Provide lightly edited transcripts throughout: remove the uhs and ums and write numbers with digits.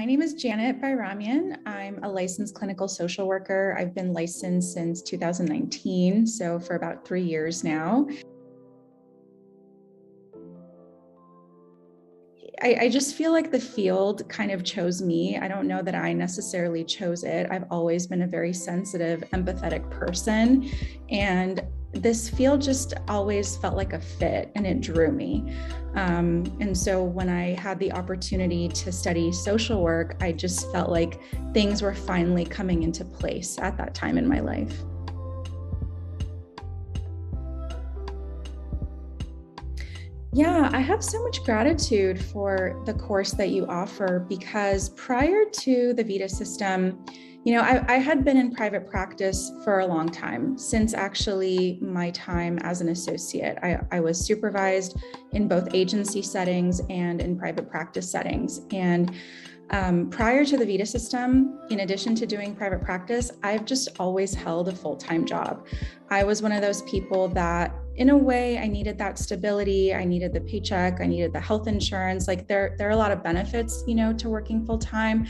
My name is Janet Bayramyan. I'm a licensed clinical social worker. I've been licensed since 2019, so for about 3 years now. I just feel like the field kind of chose me. I don't know that I necessarily chose it. I've always been a very sensitive, empathetic person, and this field just always felt like a fit and it drew me. And so when I had the opportunity to study social work, I just felt like things were finally coming into place at that time in my life. Yeah, I have so much gratitude for the course that you offer because prior to the Vita system, I had been in private practice for a long time, since actually my time as an associate. I was supervised in both agency settings and in private practice settings. And prior to the Vita system, in addition to doing private practice, I've just always held a full-time job. I was one of those people that, in a way, I needed that stability. I needed the paycheck. I needed the health insurance. Like there are a lot of benefits, to working full-time.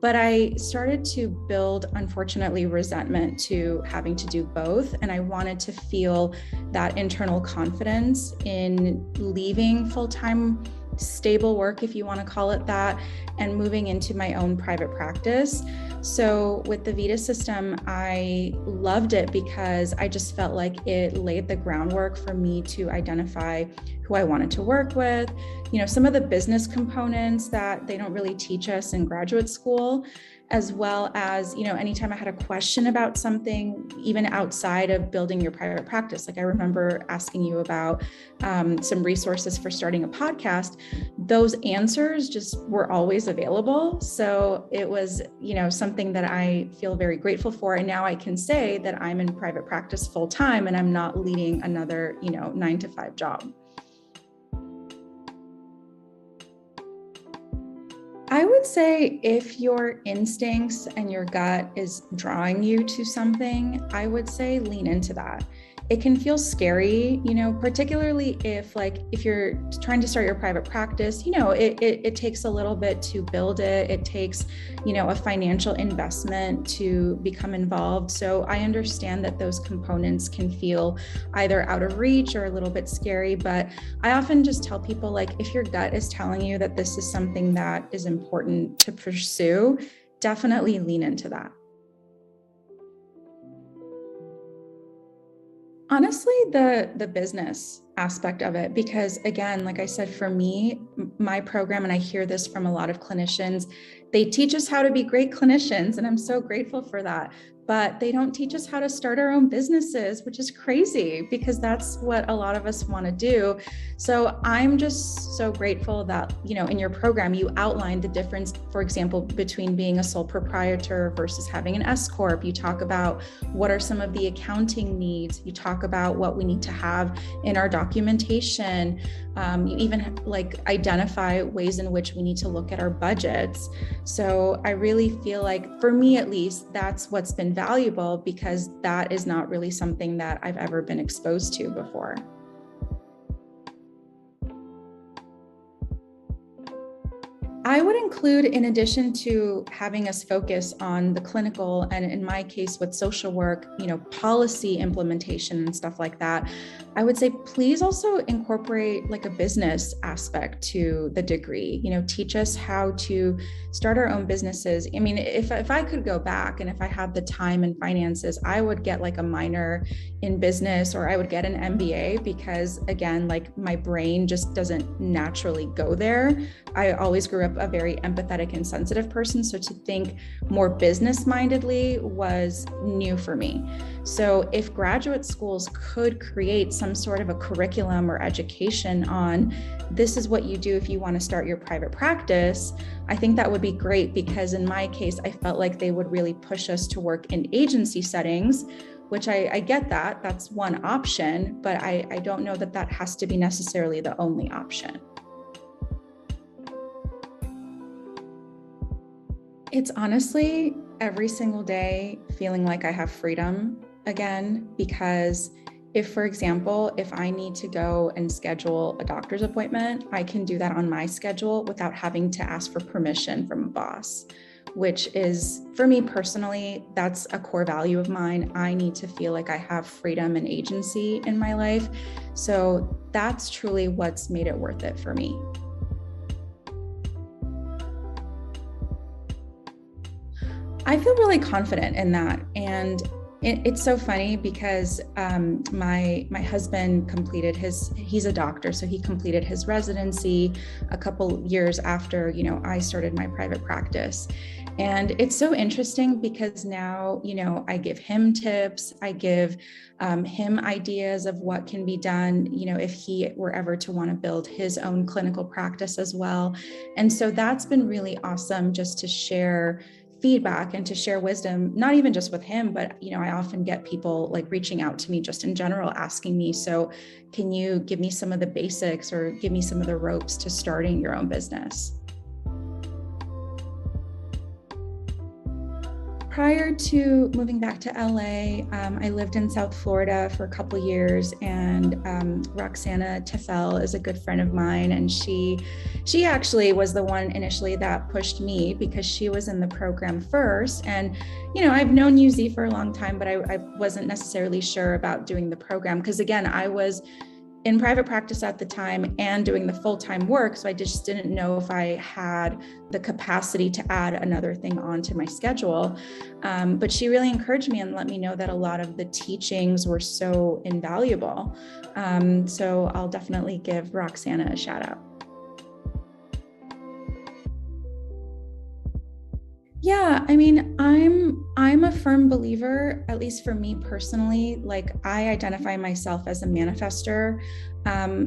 But I started to build, unfortunately, resentment to having to do both. And I wanted to feel that internal confidence in leaving full-time stable work, if you want to call it that, and moving into my own private practice. So with the Vita system, I loved it because I just felt like it laid the groundwork for me to identify who I wanted to work with, some of the business components that they don't really teach us in graduate school, as well as, anytime I had a question about something, even outside of building your private practice. Like I remember asking you about some resources for starting a podcast. Those answers just were always available. So it was, something that I feel very grateful for. And now I can say that I'm in private practice full time and I'm not leading another, 9-to-5 job. I would say if your instincts and your gut is drawing you to something, I would say lean into that. It can feel scary, particularly if you're trying to start your private practice, it takes a little bit to build it. It takes, a financial investment to become involved. So I understand that those components can feel either out of reach or a little bit scary, but I often just tell people, if your gut is telling you that this is something that is important to pursue, definitely lean into that. Honestly, the business aspect of it, because again, like I said, for me, my program, and I hear this from a lot of clinicians, they teach us how to be great clinicians, and I'm so grateful for that. But they don't teach us how to start our own businesses, which is crazy because that's what a lot of us want to do. So I'm just so grateful that, in your program, you outlined the difference, for example, between being a sole proprietor versus having an S Corp. You talk about what are some of the accounting needs. You talk about what we need to have in our documentation. You even identify ways in which we need to look at our budgets. So I really feel like, for me at least, that's what's been valuable because that is not really something that I've ever been exposed to before. I would include, in addition to having us focus on the clinical and, in my case, with social work, policy implementation and stuff like that, I would say please also incorporate a business aspect to the degree. Teach us how to start our own businesses. I mean, if I could go back and if I had the time and finances, I would get a minor in business, or I would get an MBA, because again, my brain just doesn't naturally go there. I always grew up a very empathetic and sensitive person. So to think more business-mindedly was new for me. So if graduate schools could create some sort of a curriculum or education on this is what you do if you want to start your private practice, I think that would be great, because in my case, I felt like they would really push us to work in agency settings, which I get that. That's one option, but I don't know that that has to be necessarily the only option. It's honestly every single day feeling like I have freedom again, because If, for example, if I need to go and schedule a doctor's appointment, I can do that on my schedule without having to ask for permission from a boss, which is, for me personally, that's a core value of mine. I need to feel like I have freedom and agency in my life. So that's truly what's made it worth it for me. I feel really confident in that. And it's so funny because my husband completed he's a doctor, so he completed his residency a couple years after, I started my private practice. And it's so interesting because now, I give him tips, I give him ideas of what can be done, if he were ever to want to build his own clinical practice as well. And so that's been really awesome, just to share feedback and to share wisdom, not even just with him, but I often get people like reaching out to me just in general, asking me, so can you give me some of the basics or give me some of the ropes to starting your own business? Prior to moving back to LA, I lived in South Florida for a couple of years, and Roxana Tefel is a good friend of mine, and she actually was the one initially that pushed me because she was in the program first. And I've known you, Z, for a long time, but I wasn't necessarily sure about doing the program because, again, I was in private practice at the time and doing the full-time work. So I just didn't know if I had the capacity to add another thing onto my schedule. But she really encouraged me and let me know that a lot of the teachings were so invaluable. So I'll definitely give Roxana a shout out. Yeah, I mean, I'm a firm believer, at least for me personally, like I identify myself as a manifester.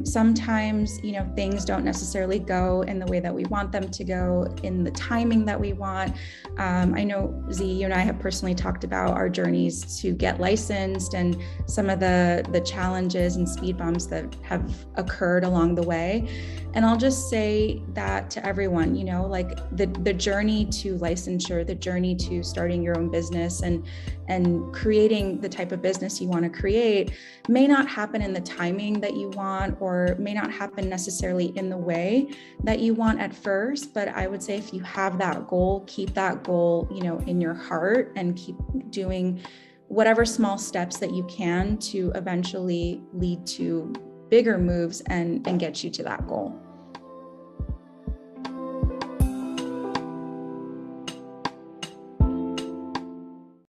Sometimes, things don't necessarily go in the way that we want them to go, in the timing that we want. I know, Z, you and I have personally talked about our journeys to get licensed and some of the challenges and speed bumps that have occurred along the way. And I'll just say that to everyone, like the journey to licensure, the journey to starting your own business and creating the type of business you want to create may not happen in the timing that you want, or may not happen necessarily in the way that you want at first. But I would say if you have that goal, keep that goal, in your heart, and keep doing whatever small steps that you can to eventually lead to bigger moves and get you to that goal.